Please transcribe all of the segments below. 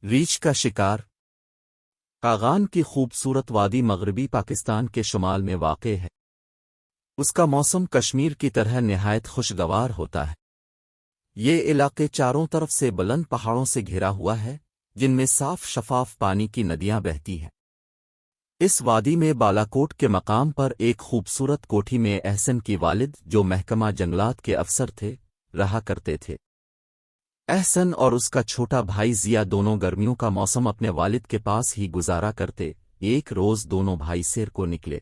रीछ का शिकार। कागान की खूबसूरत वादी मगरबी पाकिस्तान के शुमाल में वाक़े है। उसका मौसम कश्मीर की तरह निहायत खुशगवार होता है। ये इलाके चारों तरफ से बुलंद पहाड़ों से घिरा हुआ है, जिनमें साफ शफाफ पानी की नदियां बहती हैं। इस वादी में बालाकोट के मकाम पर एक खूबसूरत कोठी में एहसन की वालिद, जो महकमा जंगलात के अफसर थे, रहा करते थे। एहसन और उसका छोटा भाई जिया दोनों गर्मियों का मौसम अपने वालिद के पास ही गुजारा करते। एक रोज दोनों भाई सैर को निकले।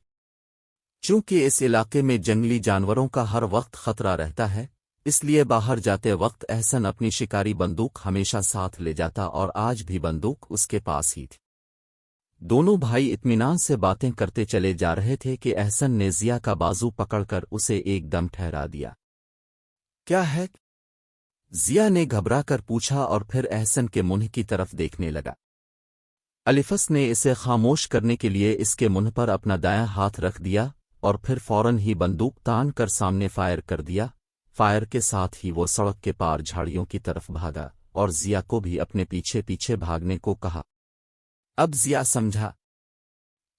चूंकि इस इलाके में जंगली जानवरों का हर वक्त खतरा रहता है, इसलिए बाहर जाते वक्त एहसन अपनी शिकारी बंदूक हमेशा साथ ले जाता, और आज भी बंदूक उसके पास ही थी। दोनों भाई इत्मीनान से बातें करते चले जा रहे थे कि एहसन ने जिया का बाजू पकड़कर उसे एकदम ठहरा दिया। क्या है? जिया ने घबरा कर पूछा और फिर एहसन के मुंह की तरफ देखने लगा। अलिफस ने इसे खामोश करने के लिए इसके मुंह पर अपना दायां हाथ रख दिया और फिर फौरन ही बंदूक तान कर सामने फायर कर दिया। फायर के साथ ही वो सड़क के पार झाड़ियों की तरफ भागा और जिया को भी अपने पीछे पीछे भागने को कहा। अब जिया समझा।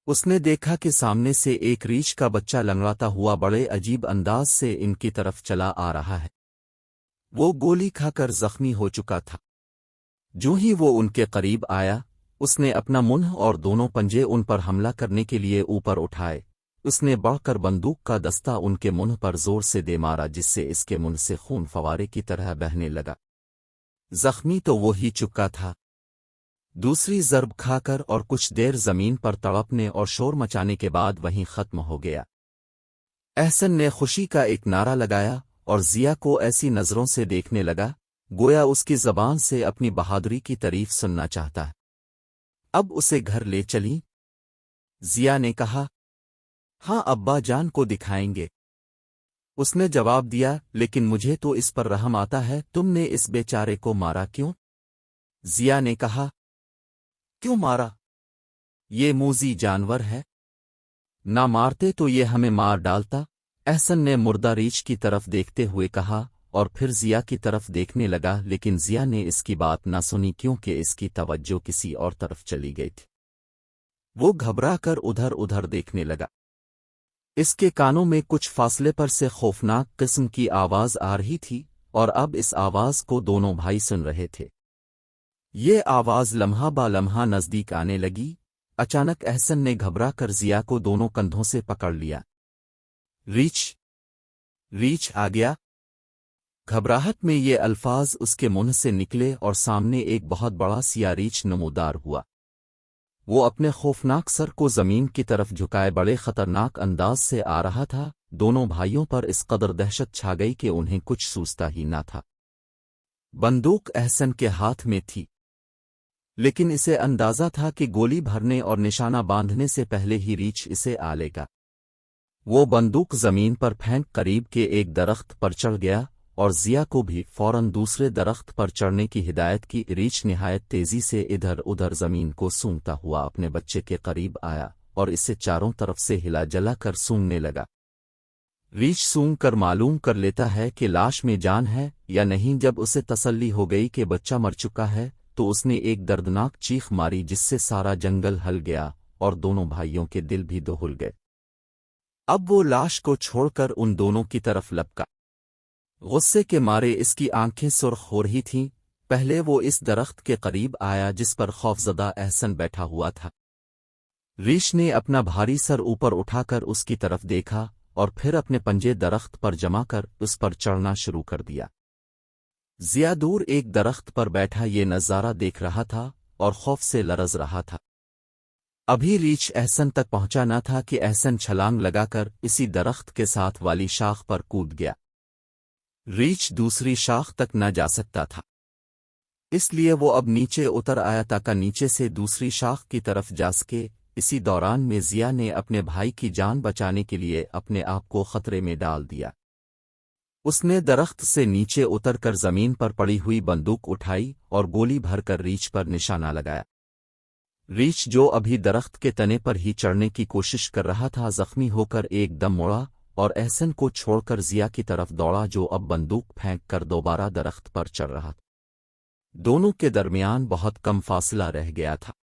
उसने देखा कि सामने से एक रीछ का बच्चा लंगड़ाता हुआ बड़े अजीब अंदाज से इनकी तरफ चला आ रहा है। वो गोली खाकर जख्मी हो चुका था। जो ही वो उनके करीब आया, उसने अपना मुंह और दोनों पंजे उन पर हमला करने के लिए ऊपर उठाए। उसने बढ़कर बंदूक का दस्ता उनके मुंह पर जोर से दे मारा, जिससे इसके मुंह से खून फवारे की तरह बहने लगा। जख्मी तो वो ही चुका था। दूसरी जर्ब खाकर और कुछ देर जमीन पर तड़पने और शोर मचाने के बाद वहीं खत्म हो गया। एहसन ने खुशी का एक नारा लगाया और जिया को ऐसी नजरों से देखने लगा, गोया उसकी जबान से अपनी बहादुरी की तारीफ सुनना चाहता है। अब उसे घर ले चली? जिया ने कहा। हाँ अब्बा जान को दिखाएंगे, उसने जवाब दिया, लेकिन मुझे तो इस पर रहम आता है। तुमने इस बेचारे को मारा क्यों? जिया ने कहा। क्यों मारा? ये मूजी जानवर है, ना मारते तो ये हमें मार डालता। एहसन ने मुर्दा रीछ की तरफ देखते हुए कहा और फिर जिया की तरफ देखने लगा, लेकिन जिया ने इसकी बात न सुनी क्योंकि इसकी तवज्जो किसी और तरफ चली गई थी। वो घबरा कर उधर उधर देखने लगा। इसके कानों में कुछ फासले पर से खौफनाक किस्म की आवाज आ रही थी, और अब इस आवाज को दोनों भाई सुन रहे थे। ये आवाज लम्हा बा लम्हा नजदीक आने लगी। अचानक एहसन ने घबरा कर जिया को दोनों कंधों से पकड़ लिया। रीछ, रीछ आ गया। घबराहट में ये अल्फाज उसके मुंह से निकले और सामने एक बहुत बड़ा सिया रीछ नमूदार हुआ। वो अपने खौफनाक सर को जमीन की तरफ झुकाए बड़े खतरनाक अंदाज से आ रहा था। दोनों भाइयों पर इस कदर दहशत छा गई कि उन्हें कुछ सूझता ही ना था। बंदूक एहसन के हाथ में थी, लेकिन इसे अंदाजा था कि गोली भरने और निशाना बांधने से पहले ही रीछ इसे आ लेगा। वो बंदूक जमीन पर फेंक करीब के एक दरख्त पर चढ़ गया और जिया को भी फौरन दूसरे दरख्त पर चढ़ने की हिदायत की। रीछ निहायत तेजी से इधर उधर जमीन को सूंघता हुआ अपने बच्चे के करीब आया और इसे चारों तरफ से हिला जला कर सूंघने लगा। रीछ सूंघ कर मालूम कर लेता है कि लाश में जान है या नहीं। जब उसे तसल्ली हो गई कि बच्चा मर चुका है, तो उसने एक दर्दनाक चीख मारी, जिससे सारा जंगल हल गया और दोनों भाइयों के दिल भी दोहल गए। अब वो लाश को छोड़कर उन दोनों की तरफ लपका। गुस्से के मारे इसकी आंखें सुर्ख हो रही थीं। पहले वो इस दरख्त के करीब आया जिस पर खौफजदा एहसन बैठा हुआ था। रीछ ने अपना भारी सर ऊपर उठाकर उसकी तरफ देखा और फिर अपने पंजे दरख्त पर जमा कर उस पर चढ़ना शुरू कर दिया। जिया दूर एक दरख्त पर बैठा ये नज़ारा देख रहा था और खौफ से लरज रहा था। अभी रीछ एहसन तक पहुंचा न था कि एहसन छलांग लगाकर इसी दरख्त के साथ वाली शाख पर कूद गया। रीछ दूसरी शाख तक न जा सकता था, इसलिए वो अब नीचे उतर आया ताकि नीचे से दूसरी शाख की तरफ जा सके। इसी दौरान में जिया ने अपने भाई की जान बचाने के लिए अपने आप को खतरे में डाल दिया। उसने दरख्त से नीचे उतरकर जमीन पर पड़ी हुई बंदूक उठाई और गोली भरकर रीछ पर निशाना लगाया। रीछ, जो अभी दरख्त के तने पर ही चढ़ने की कोशिश कर रहा था, जख्मी होकर एकदम मुड़ा और एहसन को छोड़कर जिया की तरफ दौड़ा, जो अब बंदूक फेंक कर दोबारा दरख्त पर चढ़ रहा था। دونوں کے درمیان بہت کم فاصلہ رہ گیا تھا۔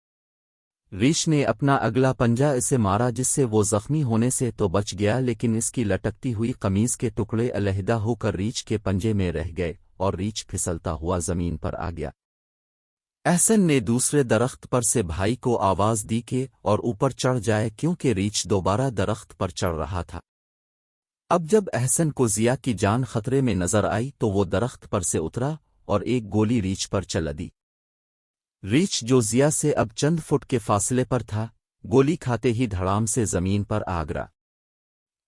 ریچھ نے اپنا اگلا پنجہ اسے مارا جس سے وہ زخمی ہونے سے تو بچ گیا، لیکن اس کی لٹکتی ہوئی قمیض کے ٹکڑے علیحدہ ہو کر ریچھ کے پنجے میں رہ گئے اور ریچھ پھسلتا ہوا زمین پر آ گیا۔ احسن نے دوسرے درخت پر سے بھائی کو آواز دی کہ اور اوپر چڑھ جائے، کیونکہ ریچھ دوبارہ درخت پر چڑھ رہا تھا۔ اب جب احسن کو ضیا کی جان خطرے میں نظر آئی تو وہ درخت پر سے اترا اور ایک گولی ریچھ پر چلا دی۔ ریچھ جو ضیا سے اب چند فٹ کے فاصلے پر تھا، گولی کھاتے ہی دھڑام سے زمین پر آ گرا۔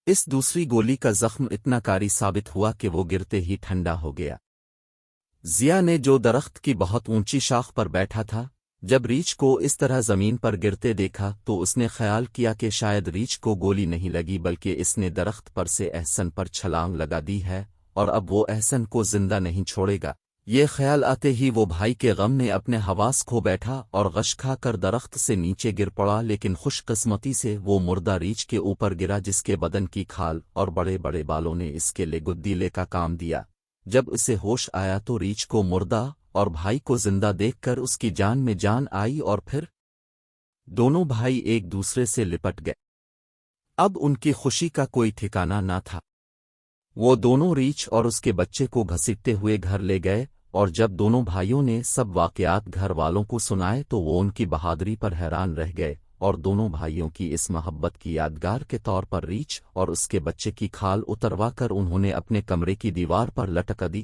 اس دوسری گولی کا زخم اتنا کاری ثابت ہوا کہ وہ گرتے ہی ٹھنڈا ہو گیا۔ ضیا نے جو درخت کی بہت اونچی شاخ پر بیٹھا تھا، جب ریچھ کو اس طرح زمین پر گرتے دیکھا تو اس نے خیال کیا کہ شاید ریچھ کو گولی نہیں لگی بلکہ اس نے درخت پر سے احسن پر چھلانگ لگا دی ہے اور اب وہ احسن کو زندہ نہیں چھوڑے گا۔ یہ خیال آتے ہی وہ بھائی کے غم میں اپنے حواس کھو بیٹھا اور غش کھا کر درخت سے نیچے گر پڑا، لیکن خوش قسمتی سے وہ مردہ ریچھ کے اوپر گرا جس کے بدن کی کھال اور بڑے بڑے بالوں نے اس کے لیے گدیلے کا کام دیا۔ جب اسے ہوش آیا تو ریچھ کو مردہ اور بھائی کو زندہ دیکھ کر اس کی جان میں جان آئی اور پھر دونوں بھائی ایک دوسرے سے لپٹ گئے۔ اب ان کی خوشی کا کوئی ٹھکانہ نہ تھا۔ وہ دونوں ریچھ اور اس کے بچے کو گھسیٹتے ہوئے گھر لے گئے، اور جب دونوں بھائیوں نے سب واقعات گھر والوں کو سنائے تو وہ ان کی بہادری پر حیران رہ گئے، اور دونوں بھائیوں کی اس محبت کی یادگار کے طور پر ریچھ اور اس کے بچے کی کھال اتروا کر انہوں نے اپنے کمرے کی دیوار پر لٹکا دی۔